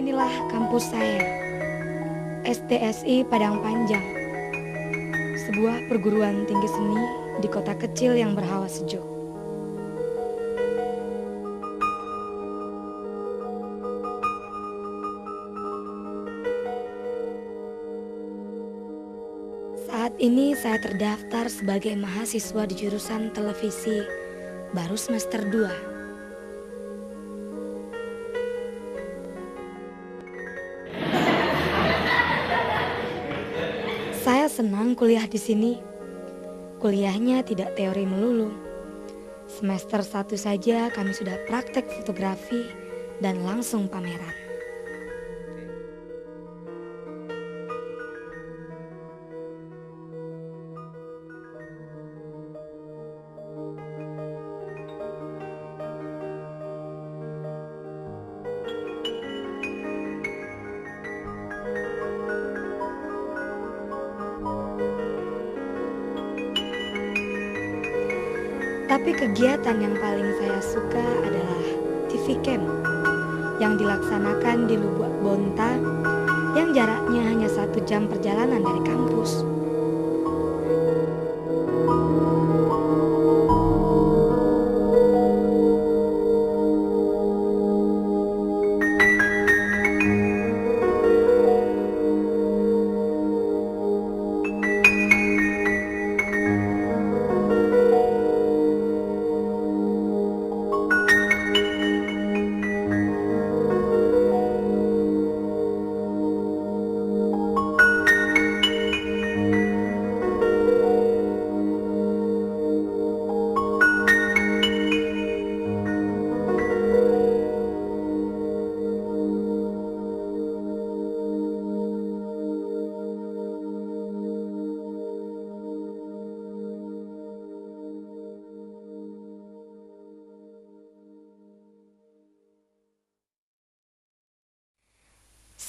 Inilah kampus saya, STSI Padang Panjang, sebuah perguruan tinggi seni di kota kecil yang berhawa sejuk. Saat ini saya terdaftar sebagai mahasiswa di jurusan televisi, baru semester 2. Saya senang kuliah di sini. Kuliahnya tidak teori melulu. Semester 1 saja kami sudah praktek fotografi dan langsung pameran. Tapi kegiatan yang paling saya suka adalah TV Camp yang dilaksanakan di Lubuk Bonta yang jaraknya hanya 1 jam perjalanan dari kampus.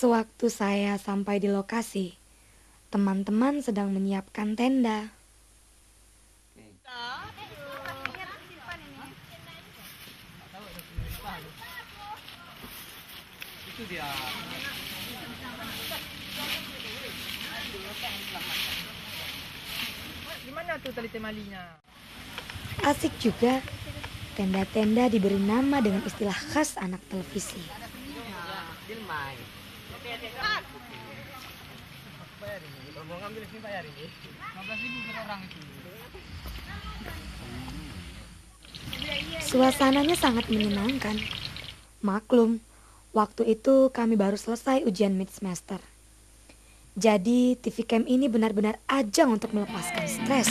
Sewaktu saya sampai di lokasi, teman-teman sedang menyiapkan tenda. Itu dia. Gimana tuh tali temalinya? Asik juga, tenda-tenda diberi nama dengan istilah khas anak televisi. Suasananya sangat menyenangkan. Maklum, waktu itu kami baru selesai ujian mid semester. Jadi TV Camp ini benar-benar ajang untuk melepaskan stres.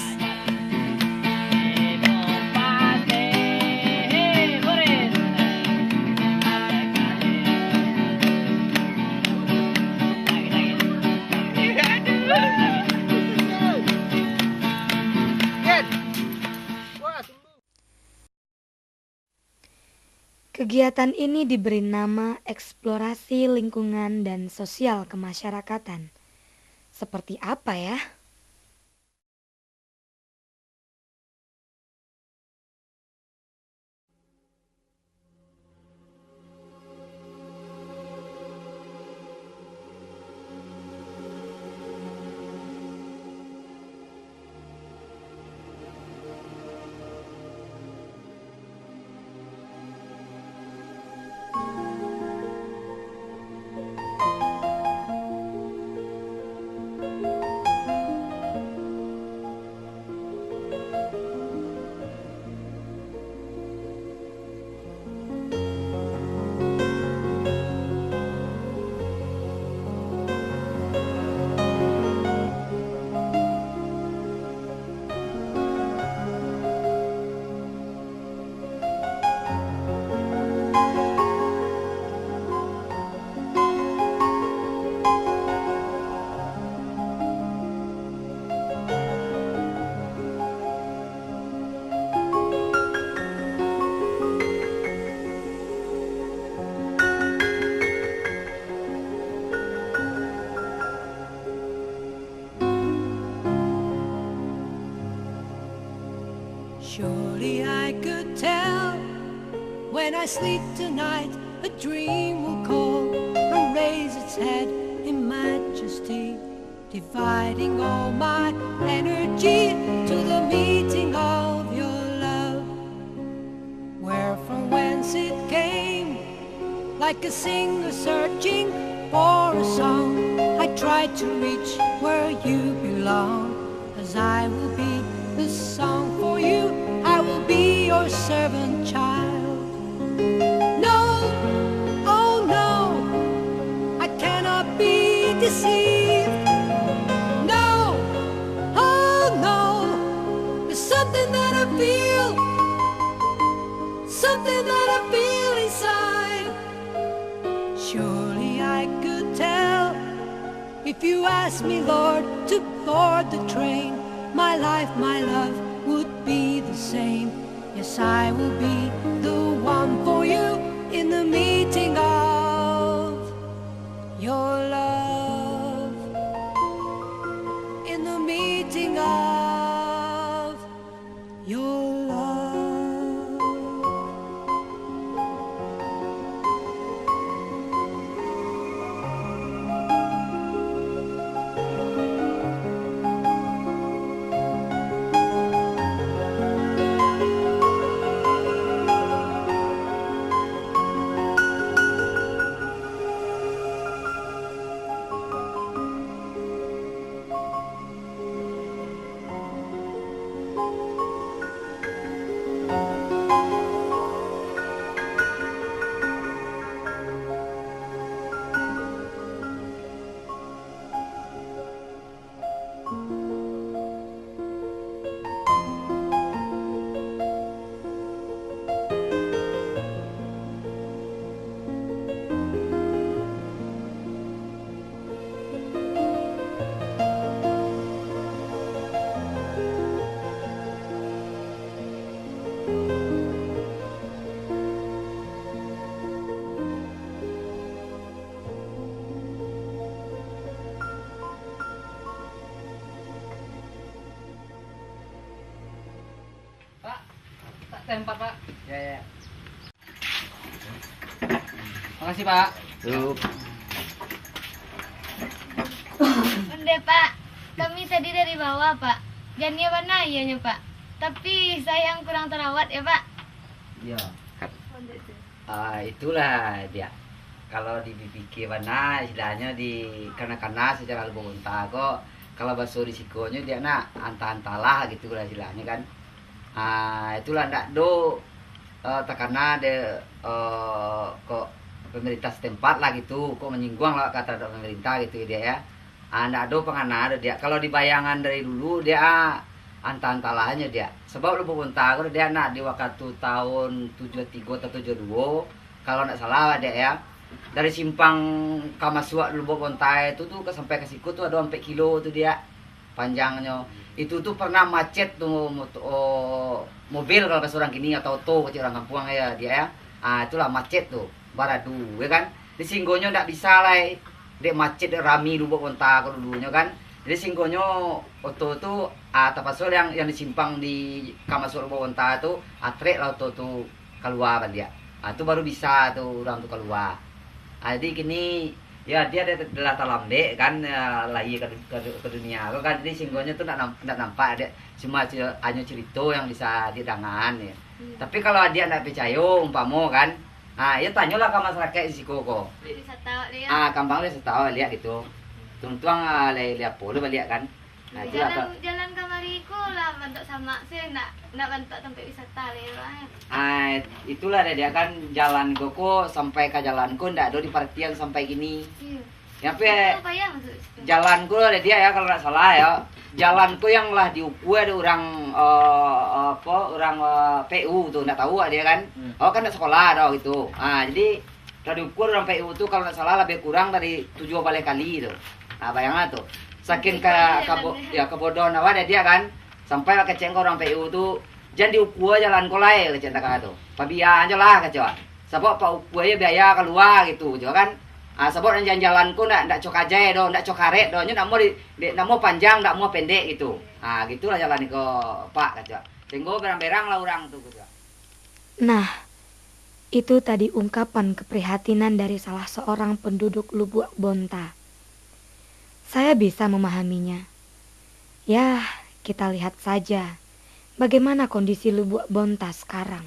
Kegiatan ini diberi nama eksplorasi lingkungan dan sosial kemasyarakatan. Seperti apa ya? Surely I could tell when I sleep tonight, a dream will call, a lays its head in majesty, dividing all my energy to the meeting of your love. Where from whence it came, like a singer searching for a song, I try to reach where you belong, as I will be the song for you, I will be your servant child. No, oh no, I cannot be deceived. No, oh no, there's something that I feel, something that I feel inside. Surely I could tell if you asked me, Lord, to board the train. My life, my love would be the same. Yes, I will be the one for you in the meeting of your love, in the meeting of your love. Pak, tak tempat Pak. Ya. Makasih Pak. Yuk. Bunda Pak, kami tadi dari bawah Pak. Jannya mana ianya Pak? Tapi saya yang kurang terawat ya Pak. Ya. Itulah dia. Kalau di BPK mana istilahnya di karena secara lebonta kok kalau bahasa risikonya dia nak antah-antalah gitu lah istilahnya kan. Itulah ndak do karena ada kok pemerintah setempat lah gitu kok menyinggung lah kata pemerintah gitu dia ya. Ndak do pengana ada dia. Kalau di bayangan dari dulu dia antah-antalahnya dia. Sebab lebonta kok dia nak di waktu tahun 73 atau 72 kalau ndak salah dia ya. Dari simpang Kamasua Lubuk Bontai itu tuh sampai ke siku tuh ada 4 kilo tuh dia panjangnya. Itu tuh pernah macet tuh mobil kalau bahasa orang kini atau auto kecil orang kampung ya dia ya. Itulah macet tuh baradu ya kan. Di singgonya ndak bisa lah. Dek macet rami Lubuk Bontai kalau dulunya kan. Jadi singgonya auto tuh tapasol yang disimpang di Kamasua Lubuk Bontai tuh atrek lah auto tuh keluar kan dia. Itu baru bisa tuh orang tuh keluar. Jadi kini ya dia adalah talambe kan lagi ke dunia kan, jadi singgonya tuh nggak nampak ada cuma hanya cerita yang bisa didangan ya. Tapi kalau dia nggak percaya umpamo kan, ya tanyalah ke masyarakat di situ kok. Bisa tahu dia. Gampang bisa tahu lihat gitu. Tuang lihat polo lihat kan. Jalan kamariku lah bentuk sama sih nak bentuk tempat wisata lewat. Itulah dia kan jalan goko sampai ke jalanku ndak ada di partian sampai gini. Iya. Tapi Apa ya maksud itu? jalanku ada dia ya kalau nggak salah ya. Jalanku yang lah diukur ada orang orang PU tuh nggak tahu dia kan. Oh kan nggak sekolah dah gitu. Jadi kalau diukur orang PU tuh kalau nggak salah lebih kurang dari 7 kali tuh. Bayangan tuh. Saking kebodohan awak dia kan sampai lah keceng orang PU tuh jangan diukur jalan kolai keceng tak tuh pabia aja lah keceng sebab pak ukurnya biaya keluar gitu juga kan. Sebab jalan-jalanku ndak cok aja do ndak cok karet do ndak mau panjang ndak mau pendek gitu. Gitulah jalan ke pak keceng tenggo berang-berang lah orang tuh gitu. Nah, Itu tadi ungkapan keprihatinan dari salah seorang penduduk Lubuk Bonta. Saya bisa memahaminya. Ya, kita lihat saja bagaimana kondisi Lubuk Bonta sekarang.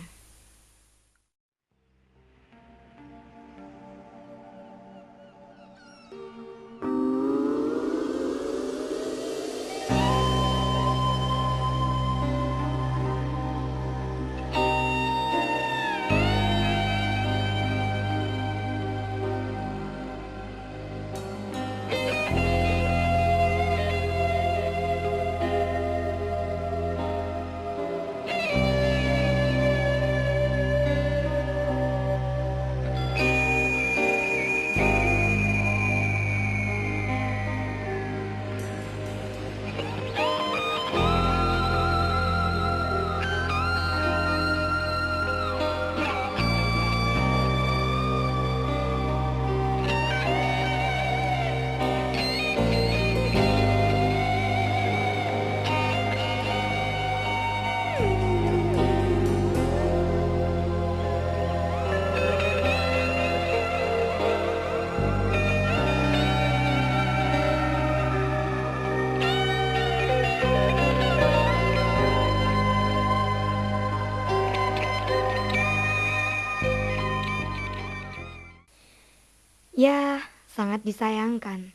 Ya, sangat disayangkan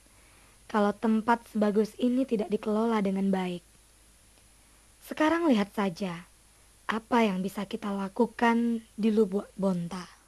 kalau tempat sebagus ini tidak dikelola dengan baik. Sekarang lihat saja apa yang bisa kita lakukan di Lubuk Bonta.